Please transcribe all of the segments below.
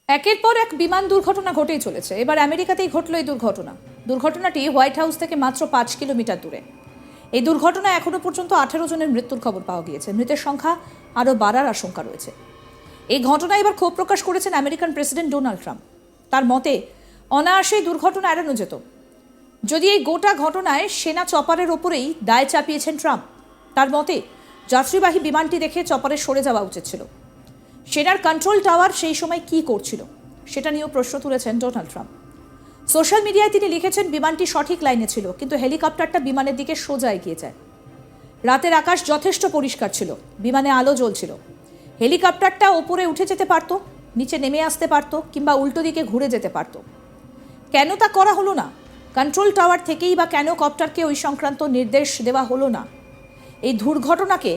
একের পর এক বিমান দুর্ঘটনা ঘটেই চলেছে। এবার আমেরিকাতেই ঘটল এই দুর্ঘটনাটি হোয়াইট হাউস থেকে মাত্র 5 কিলোমিটার দূরে। এই দুর্ঘটনায় এখনো পর্যন্ত 18 জনের মৃত্যুর খবর পাওয়া গিয়েছে। মৃতের সংখ্যা আরও বাড়ার আশঙ্কা রয়েছে। এই ঘটনায় এবার ক্ষোভ প্রকাশ করেছেন আমেরিকান প্রেসিডেন্ট ডোনাল্ড ট্রাম্প। তার মতে অনায়াসেই দুর্ঘটনা এড়ানো যেত যদি এই গোটা ঘটনায় সেনা চপারের ওপরেই দায় চাপিয়েছেন ট্রাম্প। তার মতে যাত্রীবাহী বিমানটি দেখে চপারে সরে যাওয়া উচিত ছিল। সেনার কন্ট্রোল টাওয়ার সেই সময় কি করছিল সেটা নিয়েও প্রশ্ন তুলেছেন ডোনাল্ড ট্রাম্প। সোশ্যাল মিডিয়ায় তিনি লিখেছেন, বিমানটি সঠিক লাইনে ছিল, কিন্তু হেলিকপ্টারটা বিমানের দিকে সোজা এগিয়ে যায়। রাতের আকাশ যথেষ্ট পরিষ্কার ছিল, বিমানে আলো জ্বলছিল। হেলিকপ্টারটা ওপরে উঠে যেতে পারত, নিচে নেমে আসতে পারত, কিংবা উল্টো দিকে ঘুরে যেতে পারত। কেন তা করা হলো না? কন্ট্রোল টাওয়ার থেকেই বা কেন কপ্টারকে ওই সংক্রান্ত নির্দেশ দেওয়া হলো না? এই দুর্ঘটনাকে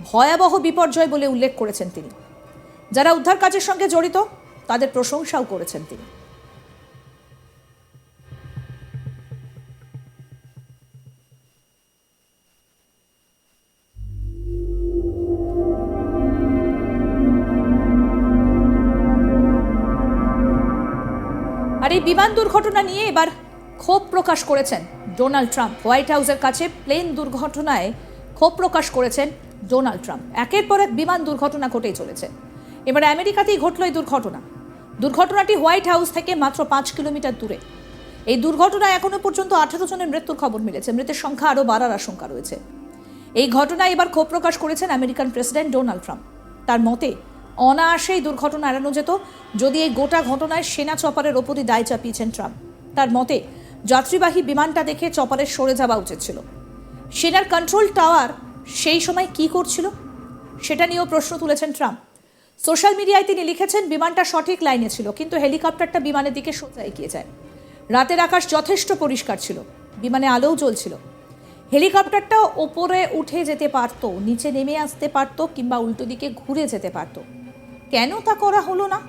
ভয়াবহ বিপর্যয় বলে উল্লেখ করেছেন তিনি। যারা উদ্ধার কাজের সঙ্গে জড়িত তাদের প্রশংসাও করেছেন তিনি। আর এই বিমান দুর্ঘটনা নিয়ে এবার ক্ষোভ প্রকাশ করেছেন ডোনাল্ড ট্রাম্প। হোয়াইট হাউসের কাছে প্লেন দুর্ঘটনায় ক্ষোভ প্রকাশ করেছেন ডোনাল্ড ট্রাম্প। একের পর এক বিমান দুর্ঘটনা ঘটেই চলেছে। এবার আমেরিকাতেই ঘটল এই দুর্ঘটনাটি হোয়াইট হাউস থেকে মাত্র 5 কিলোমিটার দূরে। এই দুর্ঘটনায় এখনো পর্যন্ত 18 জনের মৃত্যুর খবর মিলেছে। মৃতের সংখ্যা আরও বাড়ার আশঙ্কা রয়েছে। এই ঘটনায় এবার ক্ষোভ প্রকাশ করেছেন আমেরিকান প্রেসিডেন্ট ডোনাল্ড ট্রাম্প। তার মতে অনায়াসেই দুর্ঘটনা এড়ানো যেত যদি এই গোটা ঘটনায় সেনা চপারের ওপরই দায় চাপিয়েছেন ট্রাম্প। তার মতে যাত্রীবাহী বিমানটা দেখে চপারের সরে যাওয়া উচিত ছিল। সেনার কন্ট্রোল টাওয়ার সেই সময় কি করছিল সেটা নিয়েও প্রশ্ন তুলেছেন ট্রাম্প। সোশ্যাল মিডিয়ায় তিনি লিখেছেন, বিমানটা সঠিক লাইনে ছিল, কিন্তু হেলিকপ্টারটা বিমানের দিকে সোজা এগিয়ে যায়। রাতের আকাশ যথেষ্ট পরিষ্কার ছিল, বিমানে আলোও জ্বলছিল। হেলিকপ্টারটা ওপরে উঠে যেতে পারত, নিচে নেমে আসতে পারত, কিংবা উল্টো দিকে ঘুরে যেতে পারত। কেন তা করা হলো না?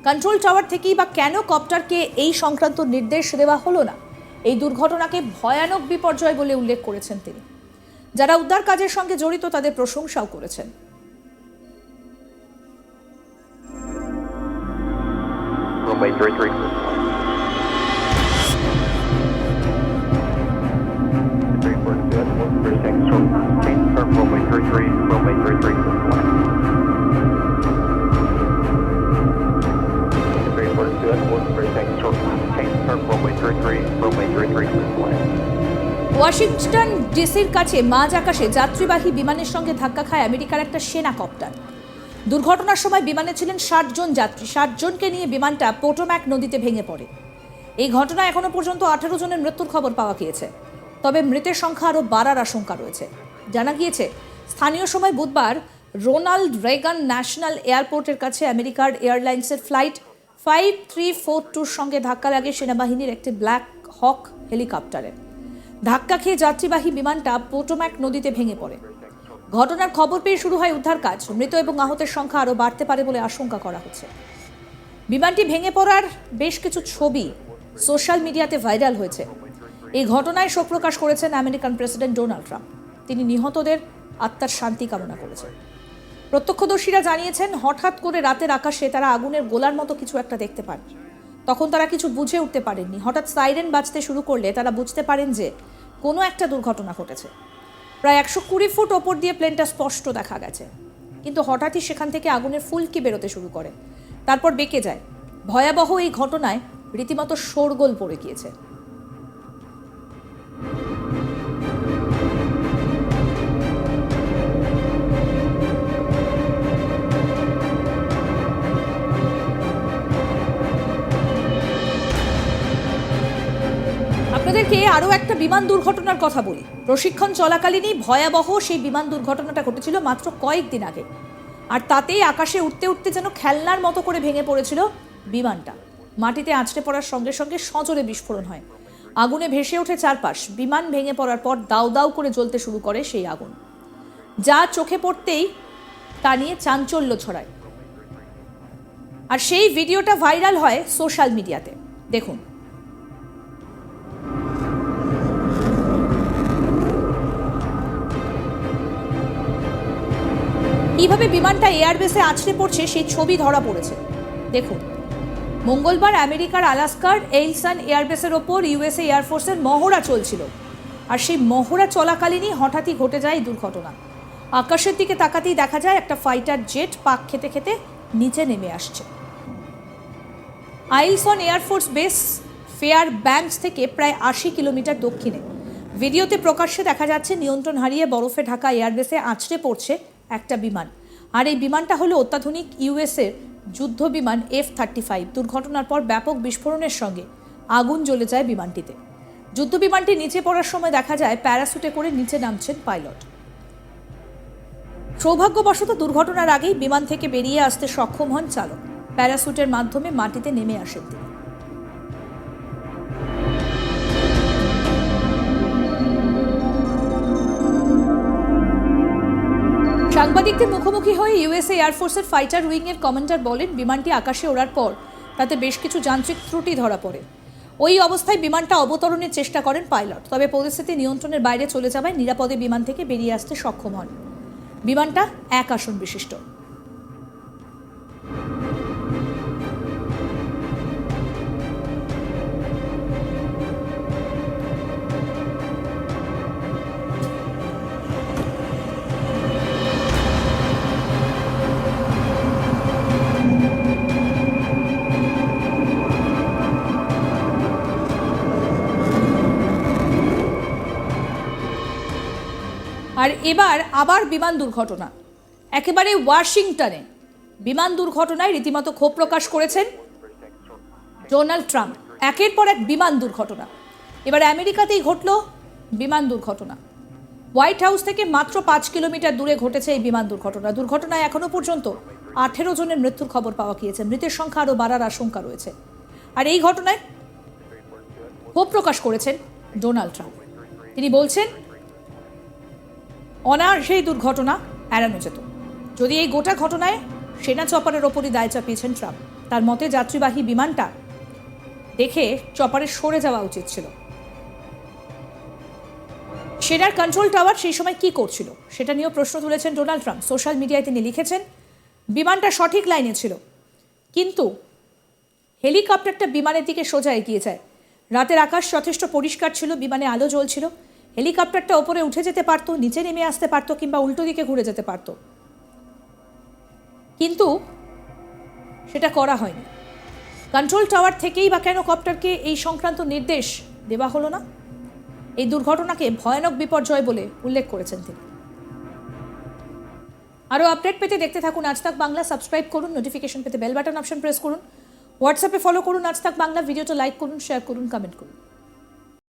কন্ট্রোল টাওয়ার থেকেই বা কেন কপ্টারকে এই সংক্রান্ত নির্দেশ দেওয়া হলো না? এই দুর্ঘটনাকে ভয়ানক বিপর্যয় বলে উল্লেখ করেছেন তিনি। যারা উদ্ধার কাজের সঙ্গে জড়িত তাদের প্রশংসাও করেছেন। Runway 33. Runway 33, runway 33, ওয়াশিংটন ডিসির কাছে মাঝ আকাশে যাত্রীবাহী বিমানের সঙ্গে ধাক্কা খায় আমেরিকার একটা সেনা কপ্টার। দুর্ঘটনার সময় বিমানে ছিলেন 60 জন যাত্রী। 60 জনকে নিয়ে বিমানটা পোটোম্যাক নদীতে ভেঙে পড়ে। এই ঘটনায় এখনো পর্যন্ত 18 জনের মৃত্যুর খবর পাওয়া গিয়েছে। তবে মৃতের সংখ্যা আরও বাড়ার আশঙ্কা রয়েছে। জানা গিয়েছে, স্থানীয় সময় বুধবার রোনাল্ড রেগান ন্যাশনাল এয়ারপোর্টের কাছে আমেরিকার এয়ারলাইন্সের ফ্লাইট 5342 সঙ্গে ধাক্কা লাগে সেনাবাহিনীর একটি ব্ল্যাক হক হেলিকপ্টারে। ধাক্কা খেয়ে যাত্রীবাহী বিমানটা পোটোম্যাক নদীতে ভেঙে পড়ে। ঘটনার খবর পেয়ে শুরু হয় উদ্ধার কাজ। মৃত এবং আহতের সংখ্যা আরও বাড়তে পারে বলে আশঙ্কা করা হচ্ছে। বিমানটি ভেঙে পড়ার বেশ কিছু ছবি সোশ্যাল মিডিয়াতে ভাইরাল হয়েছে। এই ঘটনায় শোক প্রকাশ করেছেন আমেরিকান প্রেসিডেন্ট ডোনাল্ড ট্রাম্প। তিনি নিহতদের আত্মার শান্তি কামনা করেছেন। প্রত্যক্ষদর্শীরা জানিয়েছেন, হঠাৎ করে রাতের আকাশে তারা আগুনের গোলার মতো কিছু একটা দেখতে পান। তখন তারা কিছু বুঝে উঠতে পারেননি। হঠাৎ সাইরেন বাজতে শুরু করলে তারা বুঝতে পারেন যে কোনো একটা দুর্ঘটনা ঘটেছে। প্রায় 120 ফুট ওপর দিয়ে প্লেনটা স্পষ্ট দেখা গেছে, কিন্তু হঠাৎই সেখান থেকে আগুনের ফুলকি বেরোতে শুরু করে, তারপর বেঁকে যায়। ভয়াবহ এই ঘটনায় রীতিমতো শোরগোল পড়ে গিয়েছে। আপনাদেরকে আরও একটা বিমান দুর্ঘটনার কথা বলি। প্রশিক্ষণ চলাকালীনই ভয়াবহ সেই বিমান দুর্ঘটনাটা ঘটেছিল মাত্র কয়েকদিন আগে। আর তাতেই আকাশে উঠতে উঠতে যেন খেলনার মতো করে ভেঙে পড়েছিল বিমানটা। মাটিতে আছড়ে পড়ার সঙ্গে সঙ্গে সজোরে বিস্ফোরণ হয়। আগুনে ভেসে ওঠে চারপাশ। বিমান ভেঙে পড়ার পর দাউ দাউ করে জ্বলতে শুরু করে সেই আগুন, যা চোখে পড়তেই তা নিয়ে চাঞ্চল্য ছড়ায়। আর সেই ভিডিওটা ভাইরাল হয় সোশ্যাল মিডিয়াতে। দেখুন। কিভাবে বিমানটা এয়ারবেসে আছড়ে পড়ছে সেই ছবি ধরা পড়েছে। দেখুন। মঙ্গলবার আমেরিকার আলাস্কার এইলসন এয়ারবেসের ওপর ইউএসএ এয়ারফোর্সের মহড়া চলছিল, আর সেই মহড়া চলাকালীনই হঠাৎই ঘটে যায় এই দুর্ঘটনা। আকাশের দিকে তাকাতেই দেখা যায় একটা ফাইটার জেট পাক খেতে খেতে নিচে নেমে আসছে। আইলসন এয়ারফোর্স বেস ফেয়ার ব্যাঙ্কস থেকে প্রায় 80 কিলোমিটার দক্ষিণে। ভিডিওতে প্রকাশ্যে দেখা যাচ্ছে নিয়ন্ত্রণ হারিয়ে বরফে ঢাকা এয়ারবেসে আছড়ে পড়ছে একটা বিমান, আর এই বিমানটা হলো অত্যাধুনিক ইউএসএর যুদ্ধ বিমান F-35। দুর্ঘটনার পর ব্যাপক বিস্ফোরণের সঙ্গে আগুন জ্বলে যায় বিমানটিতে। যুদ্ধ বিমানটি নিচে পড়ার সময় দেখা যায় প্যারাসুটে করে নিচে নামছেন পাইলট। সৌভাগ্যবশত দুর্ঘটনার আগেই বিমান থেকে বেরিয়ে আসতে সক্ষম হন চালক। প্যারাসুটের মাধ্যমে মাটিতে নেমে আসেন তিনি। সাংবাদিকদের মুখোমুখি হয়ে ইউএসএ এয়ারফোর্সের ফাইটার উইংয়ের কমান্ডার বলেন, বিমানটি আকাশে ওড়ার পর তাতে বেশ কিছু যান্ত্রিক ত্রুটি ধরা পড়ে। ওই অবস্থায় বিমানটা অবতরণের চেষ্টা করেন পাইলট, তবে পরিস্থিতি নিয়ন্ত্রণের বাইরে চলে যাওয়ায় নিরাপদে বিমান থেকে বেরিয়ে আসতে সক্ষম হন। বিমানটা 1 আসন বিশিষ্ট। আর এবার আবার বিমান দুর্ঘটনা। একেবারে ওয়াশিংটনে বিমান দুর্ঘটনায় রীতিমতো ক্ষোভ প্রকাশ করেছেন ডোনাল্ড ট্রাম্প। একের পর এক বিমান দুর্ঘটনা। এবার আমেরিকাতেই ঘটল বিমান দুর্ঘটনা। হোয়াইট হাউস থেকে মাত্র 5 কিলোমিটার দূরে ঘটেছে এই বিমান দুর্ঘটনা। দুর্ঘটনায় এখনো পর্যন্ত 18 জনের মৃত্যুর খবর পাওয়া গিয়েছে। মৃতের সংখ্যা আরও বাড়ার আশঙ্কা রয়েছে। আর এই ঘটনায় ক্ষোভ প্রকাশ করেছেন ডোনাল্ড ট্রাম্প। তিনি বলছেন, অনায়াসে এই দুর্ঘটনা এড়ানো যেত যদি এই গোটা ঘটনায় সেনা চপারের ওপরই দায় চাপিয়েছেন ট্রাম্প। তার মতে যাত্রীবাহী বিমানটা দেখে চপারের সরে যাওয়া উচিত ছিল। সেনার কন্ট্রোল টাওয়ার সেই সময় কি করছিল সেটা নিয়েও প্রশ্ন তুলেছেন ডোনাল্ড ট্রাম্প। সোশ্যাল মিডিয়ায় তিনি লিখেছেন, বিমানটা সঠিক লাইনে ছিল, কিন্তু হেলিকপ্টারটা বিমানের দিকে সোজা এগিয়ে যায়। রাতের আকাশ যথেষ্ট পরিষ্কার ছিল, বিমানে আলো জ্বলছিল। হেলিকপ্টারটা ওপরে উঠে যেতে পারতো, নিচে নেমে আসতে পারতো, কিংবা উল্টো দিকে ঘুরে যেতে পারতো, কিন্তু সেটা করা হয়নি। কন্ট্রোল টাওয়ার থেকেই বা কেন কপ্টারকে এই সংক্রান্ত নির্দেশ দেওয়া হলো না? এই দুর্ঘটনাকে ভয়ানক বিপর্যয় বলে উল্লেখ করেছেন তিনি। আরও আপডেট পেতে দেখতে থাকুন আজ তাক বাংলা। সাবস্ক্রাইব করুন, নোটিফিকেশন পেতে বেল বাটন অপশন প্রেস করুন, হোয়াটসঅ্যাপে ফলো করুন আজ তাক বাংলা। ভিডিওটা লাইক করুন, শেয়ার করুন, কমেন্ট করুন।